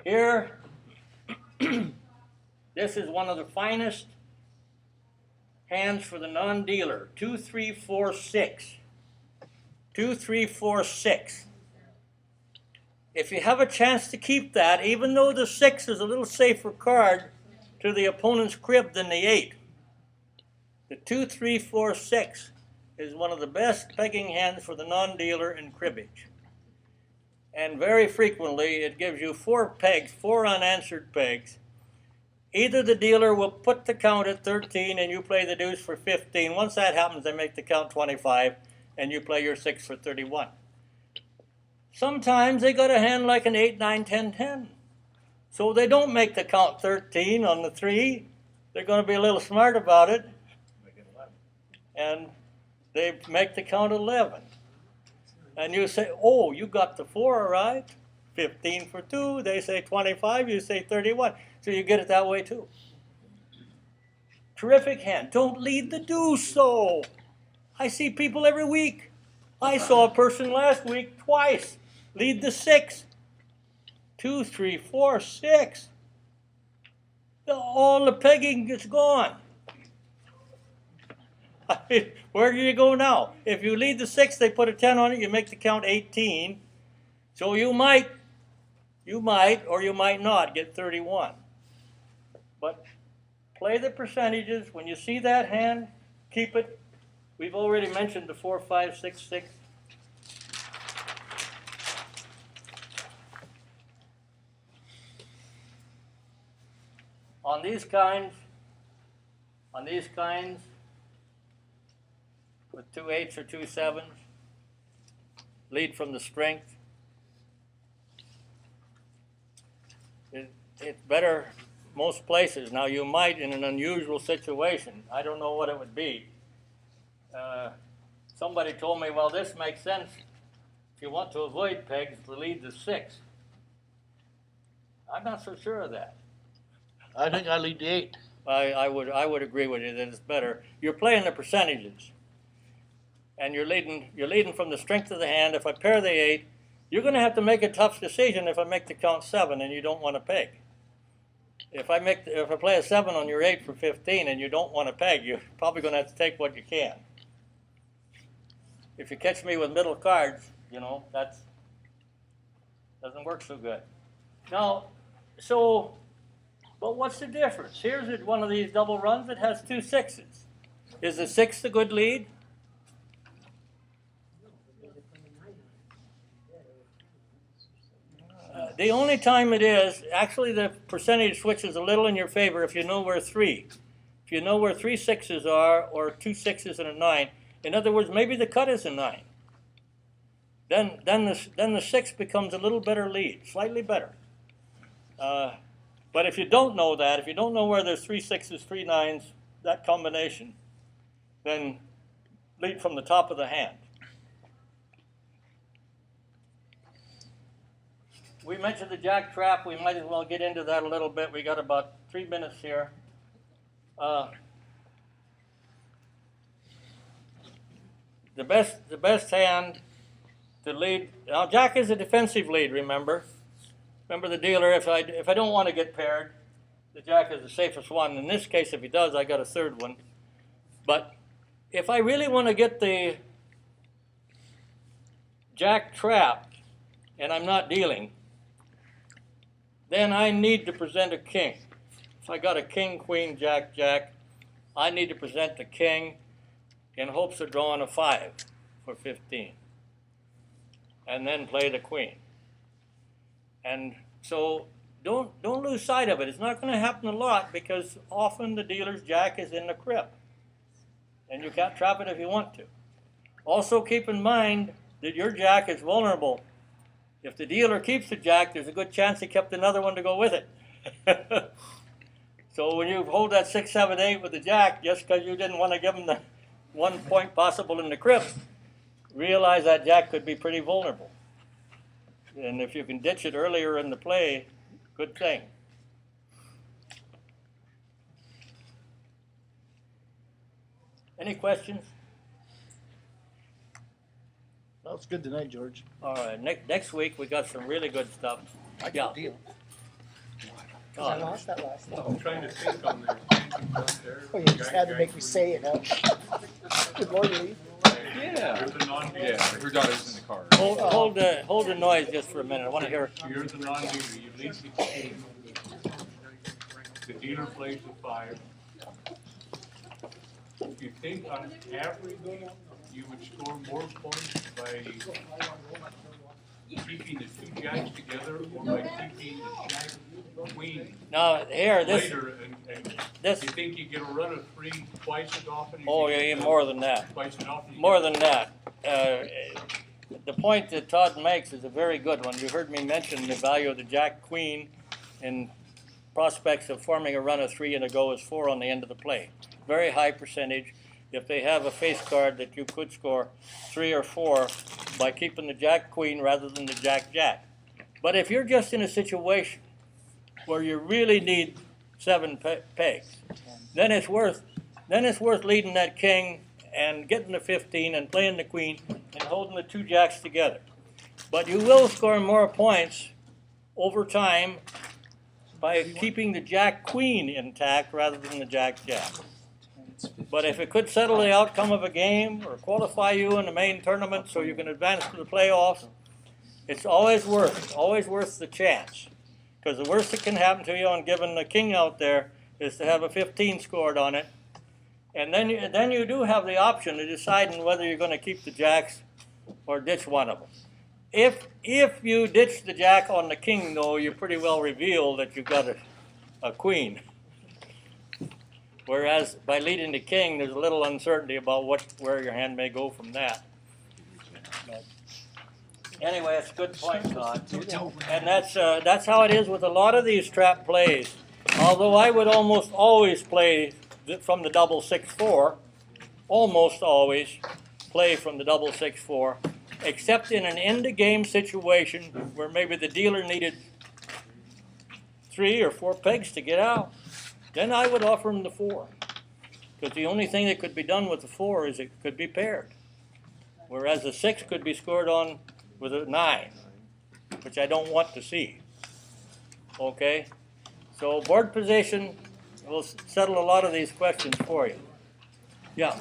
Here, this is one of the finest hands for the non-dealer. 2, 3, 4, 6. 2, 3, 4, 6. If you have a chance to keep that, even though the 6 is a little safer card to the opponent's crib than the 8, the 2, 3, 4, 6 is one of the best pegging hands for the non-dealer in cribbage. And very frequently it gives you 4 pegs, 4 unanswered pegs. Either the dealer will put the count at 13 and you play the deuce for 15. Once that happens, they make the count 25 and you play your 6 for 31. Sometimes they got a hand like an 8, 9, 10, 10. So they don't make the count 13 on the 3. They're going to be a little smart about it. And they make the count 11. And you say, oh, you got the 4 right. 15 for 2. They say 25. You say 31. So you get it that way too. Terrific hand. Don't lead the deuce so. I see people every week. I saw a person last week twice lead the 6. 2, 3, 4, 6. All the pegging is gone. Where do you go now? If you lead the 6, they put a 10 on it, you make the count 18. So you might, or you might not get 31. But play the percentages. When you see that hand, keep it. We've already mentioned the 4, 5, 6, 6. On these kinds, with 2 8s or 2 7s, lead from the strength. It's better most places. Now you might, in an unusual situation, I don't know what it would be. Somebody told me, well, this makes sense if you want to avoid pegs to lead the 6. I'm not so sure of that. I think I lead the 8. I would agree with you that it's better. You're playing the percentages, and you're leading from the strength of the hand. If I pair the 8, you're going to have to make a tough decision if I make the count 7 and you don't want to peg. If I play a 7 on your 8 for 15 and you don't want to peg, you're probably going to have to take what you can. If you catch me with middle cards, that doesn't work so good. Now, but what's the difference? Here's one of these double runs that has 2 6s. Is the 6 a good lead? The only time it is, actually the percentage switches a little in your favor if you know where 3. If you know where 3 6s are, or 2 6s and a 9, in other words, maybe the cut is a 9. Then the 6 becomes a little better lead, slightly better. But if you don't know that, if you don't know where there's 3 6s, 3 9s, that combination, then lead from the top of the hand. We mentioned the jack trap. We might as well get into that a little bit. We got about 3 minutes here. The best hand to lead. Now, jack is a defensive lead. Remember the dealer. If I don't want to get paired, the jack is the safest one. In this case, if he does, I got a third one. But if I really want to get the jack trapped, and I'm not dealing, then I need to present a king. If I got a king, queen, jack, jack, I need to present the king in hopes of drawing a 5 for 15. And then play the queen. And so don't lose sight of it. It's not going to happen a lot because often the dealer's jack is in the crib. And you can't trap it if you want to. Also keep in mind that your jack is vulnerable. If the dealer keeps the jack, there's a good chance he kept another one to go with it. So when you hold that 6, 7, 8 with the jack, just because you didn't want to give him the 1 point possible in the crib, realize that jack could be pretty vulnerable. And if you can ditch it earlier in the play, good thing. Any questions? Well, it's good tonight, George. All right, next week we got some really good stuff. I got a deal. I lost that last time. I'm trying to think on there. Oh, you just had to make me say it, huh? Good Lord, Lee. Yeah. You're the yeah, her daughter's in the car. Hold the noise just for a minute. I want to hear. You're the non-dealer. You lead the game. The dealer plays with 5. You think on average you would score more points by keeping the 2 jacks together or by keeping the jack queen Now here, later? this. You think you get a run of 3 twice as often? Oh yeah, more than that. Twice as often? More than that. The point that Todd makes is a very good one. You heard me mention the value of the jack queen and prospects of forming a run of 3 and a go is 4 on the end of the play. Very high percentage. If they have a face card that you could score 3 or 4 by keeping the jack queen rather than the jack jack. But if you're just in a situation where you really need 7 pegs, then it's worth leading that king and getting the 15 and playing the queen and holding the 2 jacks together. But you will score more points over time by keeping the jack queen intact rather than the jack jack. But if it could settle the outcome of a game or qualify you in the main tournament so you can advance to the playoffs, it's always worth the chance. Because the worst that can happen to you on giving the king out there is to have a 15 scored on it. And then you do have the option of deciding whether you're going to keep the jacks or ditch one of them. If you ditch the jack on the king, though, you pretty well reveal that you've got a queen. Whereas by leading the king, there's a little uncertainty about where your hand may go from that. But anyway, it's a good point, Todd. And that's how it is with a lot of these trap plays. Although I would almost always play from the double 6-4, almost always play from the double 6-4, except in an end-of-game situation where maybe the dealer needed 3 or 4 pegs to get out. Then I would offer him the 4, because the only thing that could be done with the 4 is it could be paired, whereas the 6 could be scored on with a 9, which I don't want to see. Okay, so board position will settle a lot of these questions for you. Yeah.